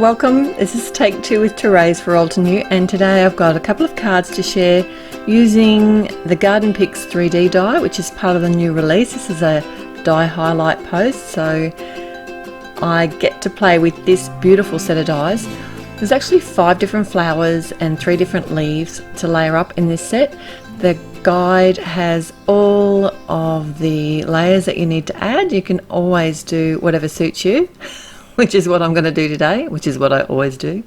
Welcome, this is take 2 with Therese for Old to New, and today I've got a couple of cards to share using the Garden Picks 3D die, which is part of the new release. This is a die highlight post, so I get to play with this beautiful set of dies. There's actually 5 different flowers and 3 different leaves to layer up in this set. The guide has all of the layers that you need to add. You can always do whatever suits you, which is what I'm going to do today, which is what I always do.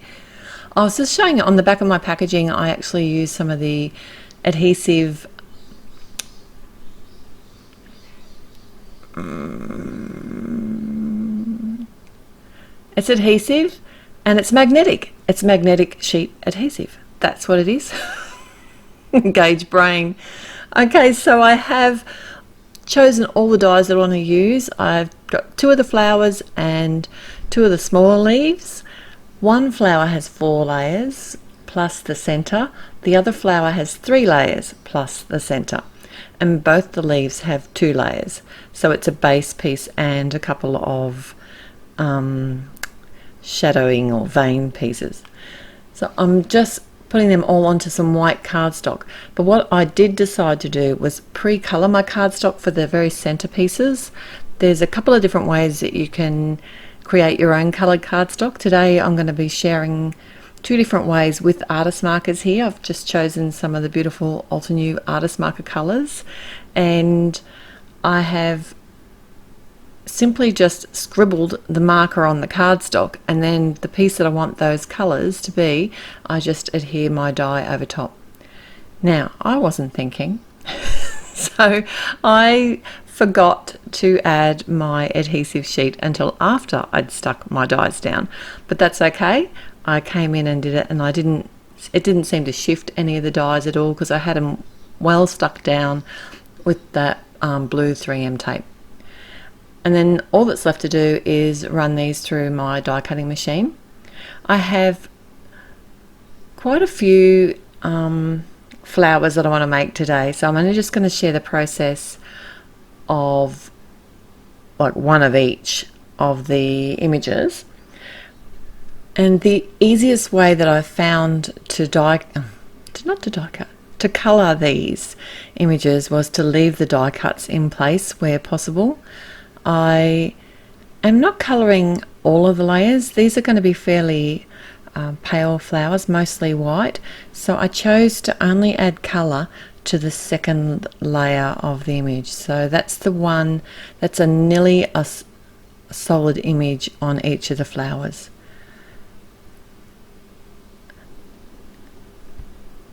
I was just showing it on the back of my packaging. I actually used some of the adhesive it's adhesive and it's magnetic. It's magnetic sheet adhesive. That's what it is. Gauge brain. Okay, so I have chosen all the dies that I want to use. I've got 2 of the flowers and 2 of the smaller leaves. One flower has 4 layers plus the center. The other flower has 3 layers plus the center. And both the leaves have 2 layers. So it's a base piece and a couple of shadowing or vein pieces. So I'm just putting them all onto some white cardstock. But what I did decide to do was pre-color my cardstock for the very center pieces. There's a couple of different ways that you can create your own colored cardstock. Today I'm going to be sharing 2 different ways with artist markers here. I've just chosen some of the beautiful Alter New artist marker colors, and I have simply just scribbled the marker on the cardstock, and then the piece that I want those colors to be, I just adhere my die over top. Now, I wasn't thinking, so I forgot to add my adhesive sheet until after I'd stuck my dies down, but that's okay. I came in and did it, and it didn't seem to shift any of the dies at all because I had them well stuck down with that blue 3M tape. And then all that's left to do is run these through my die cutting machine. I have quite a few flowers that I want to make today, so I'm only just going to share the process of like one of each of the images. And the easiest way that I've found to color these images was to leave the die cuts in place where possible. I am not colouring all of the layers. These are going to be fairly pale flowers, mostly white, so I chose to only add colour to the second layer of the image. So that's the one that's nearly a solid image on each of the flowers.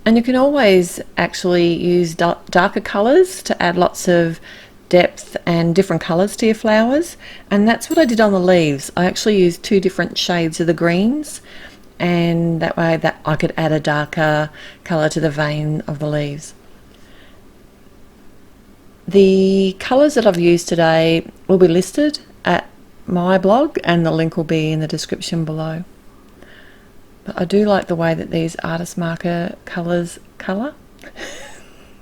And you can always actually use darker colours to add lots of depth and different colours to your flowers, and that's what I did on the leaves. I actually used 2 different shades of the greens, and that way that I could add a darker colour to the vein of the leaves. The colours that I've used today will be listed at my blog, and the link will be in the description below. But I do like the way that these artist marker colours colour.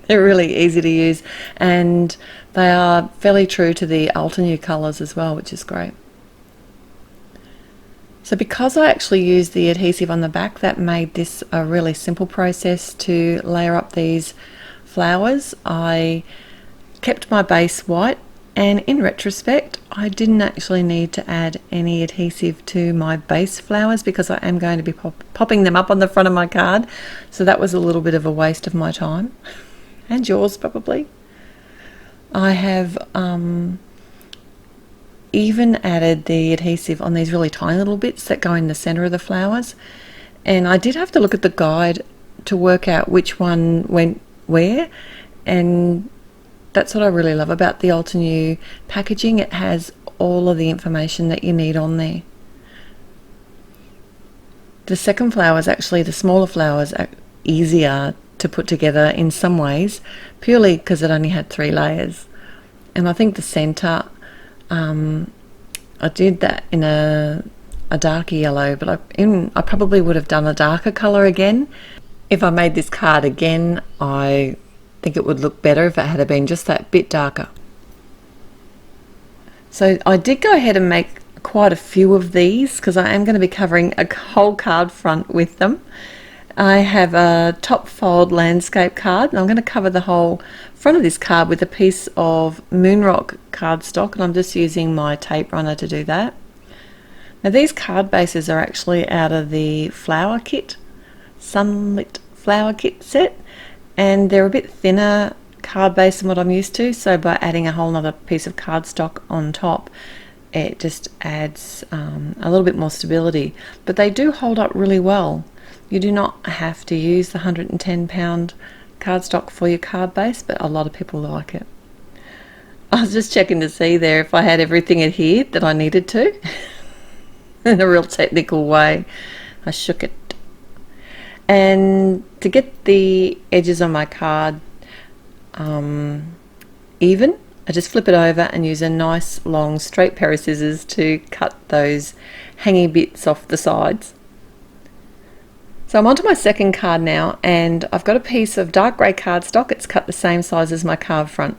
They're really easy to use, and they are fairly true to the Alter New colours as well, which is great. So because I actually used the adhesive on the back, that made this a really simple process to layer up these flowers. I kept my base white, and in retrospect I didn't actually need to add any adhesive to my base flowers because I am going to be popping them up on the front of my card, so that was a little bit of a waste of my time. And yours probably. I have even added the adhesive on these really tiny little bits that go in the center of the flowers, and I did have to look at the guide to work out which one went where, and that's what I really love about the Alter New packaging. It has all of the information that you need on there. The second flower is actually, the smaller flowers are easier to put together in some ways, purely because it only had 3 layers. And I think the center, I did that in a darker yellow, but I probably would have done a darker color again. If I made this card again, I think it would look better if it had been just that bit darker. So I did go ahead and make quite a few of these because I am going to be covering a whole card front with them. I have a top fold landscape card, and I'm going to cover the whole front of this card with a piece of Moonrock cardstock, and I'm just using my tape runner to do that. Now these card bases are actually out of the flower kit, Sunlit flower kit set, and they're a bit thinner card base than what I'm used to, so by adding a whole other piece of cardstock on top, it just adds a little bit more stability. But they do hold up really well. You do not have to use the 110-pound cardstock for your card base, but a lot of people like it. I was just checking to see there if I had everything adhered that I needed to in a real technical way. I shook it. And to get the edges on my card even, I just flip it over and use a nice long straight pair of scissors to cut those hanging bits off the sides. So I'm onto my second card now, and I've got a piece of dark grey cardstock. It's cut the same size as my card front.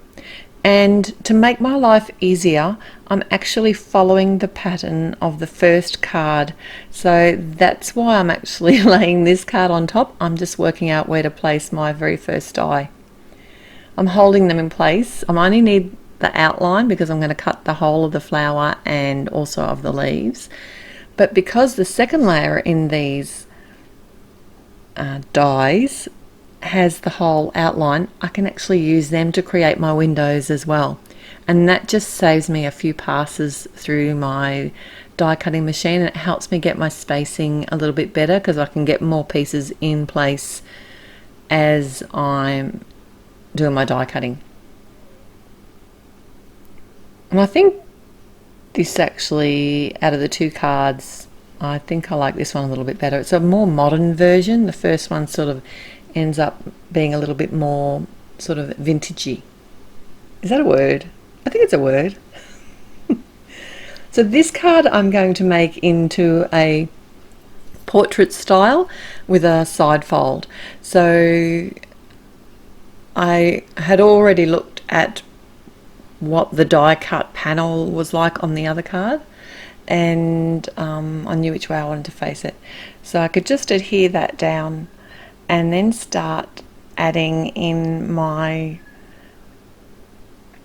And to make my life easier, I'm actually following the pattern of the first card. So that's why I'm actually laying this card on top. I'm just working out where to place my very first die. I'm holding them in place. I only need the outline because I'm going to cut the whole of the flower and also of the leaves. But because the second layer in these dies has the whole outline, I can actually use them to create my windows as well, and that just saves me a few passes through my die cutting machine, and it helps me get my spacing a little bit better because I can get more pieces in place as I'm doing my die cutting. And I think this actually, out of the two cards, I think I like this one a little bit better. It's a more modern version. The first one sort of ends up being a little bit more sort of vintagey. Is that a word? I think it's a word. So this card I'm going to make into a portrait style with a side fold. So I had already looked at what the die cut panel was like on the other card, and I knew which way I wanted to face it. So I could just adhere that down and then start adding in my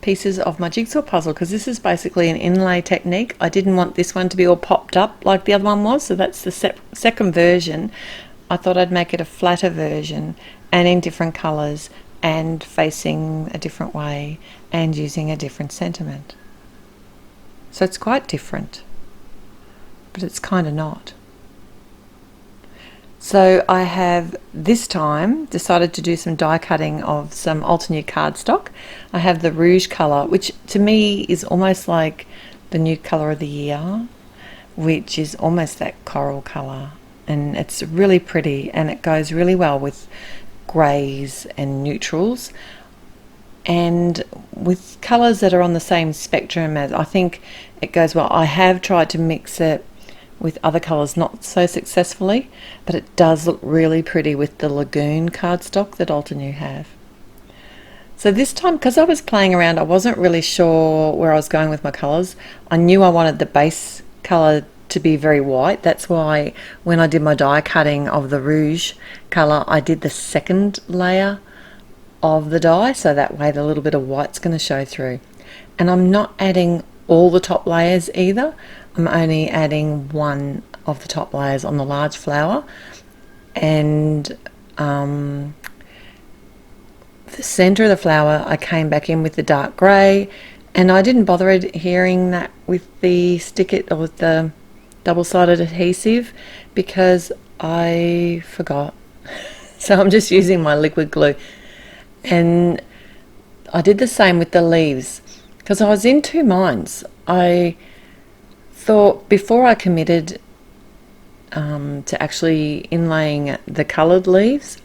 pieces of my jigsaw puzzle, because this is basically an inlay technique. I didn't want this one to be all popped up like the other one was, so that's the second version. I thought I'd make it a flatter version and in different colours and facing a different way and using a different sentiment. So it's quite different, but it's kind of not. So I have this time decided to do some die cutting of some Altenew cardstock. I have the rouge colour, which to me is almost like the new colour of the year, which is almost that coral colour, and it's really pretty and it goes really well with greys and neutrals and with colours that are on the same spectrum. As I think it goes well. I have tried to mix it with other colours, not so successfully, but it does look really pretty with the Lagoon cardstock that Altenew have. So this time, because I was playing around, I wasn't really sure where I was going with my colours. I knew I wanted the base colour to be very white. That's why when I did my die cutting of the rouge colour, I did the second layer of the die, so that way the little bit of white's going to show through. And I'm not adding all the top layers either. I'm only adding one of the top layers on the large flower, and the center of the flower I came back in with the dark grey, and I didn't bother adhering that with the stick it or with the double-sided adhesive because I forgot. So I'm just using my liquid glue, and I did the same with the leaves because I was in two minds. I thought before I committed to actually inlaying the coloured leaves,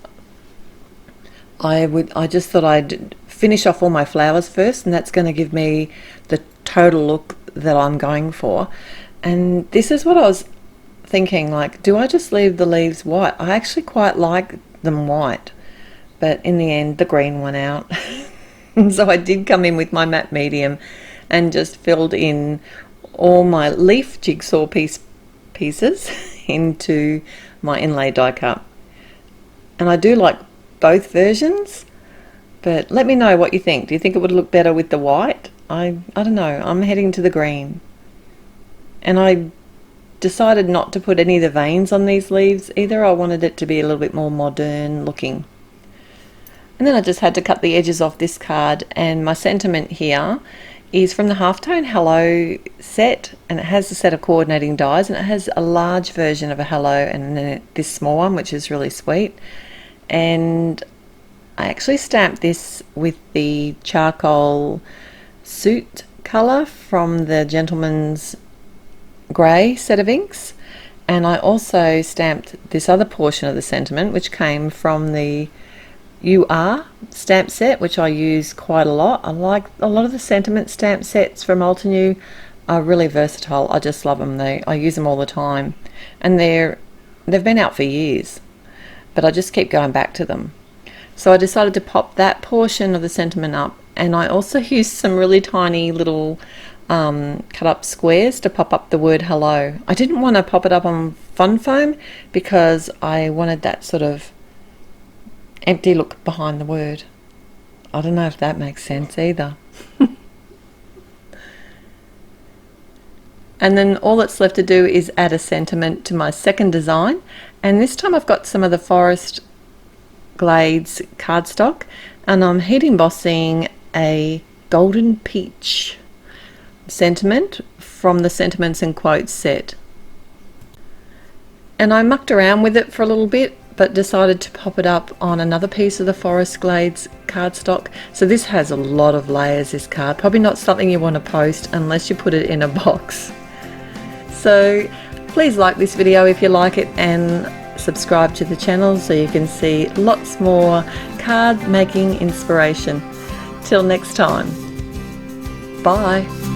I just thought I'd finish off all my flowers first, and that's going to give me the total look that I'm going for. And this is what I was thinking, like, do I just leave the leaves white? I actually quite like them white, but in the end the green won out. So I did come in with my matte medium and just filled in all my leaf jigsaw pieces into my inlay die cut. And I do like both versions, but let me know what you think. Do you think it would look better with the white? I don't know. I'm heading to the green. And I decided not to put any of the veins on these leaves either. I wanted it to be a little bit more modern looking. And then I just had to cut the edges off this card, and my sentiment here is from the Halftone Hello set, and it has a set of coordinating dies, and it has a large version of a hello and then this small one, which is really sweet. And I actually stamped this with the charcoal suit colour from the Gentleman's Grey set of inks, and I also stamped this other portion of the sentiment, which came from the You Are stamp set, which I use quite a lot. I like a lot of the sentiment stamp sets from Altenew. Are really versatile. I just love them. I use them all the time, and they've been out for years, but I just keep going back to them. So I decided to pop that portion of the sentiment up, and I also used some really tiny little cut up squares to pop up the word hello. I didn't want to pop it up on fun foam because I wanted that sort of empty look behind the word. I don't know if that makes sense either. And then all that's left to do is add a sentiment to my second design, and this time I've got some of the Forest Glades cardstock, and I'm heat embossing a golden peach sentiment from the Sentiments and Quotes set. And I mucked around with it for a little bit, but decided to pop it up on another piece of the Forest Glades cardstock. So this has a lot of layers, this card. Probably not something you want to post unless you put it in a box. So please like this video if you like it, and subscribe to the channel so you can see lots more card making inspiration. Till next time, bye.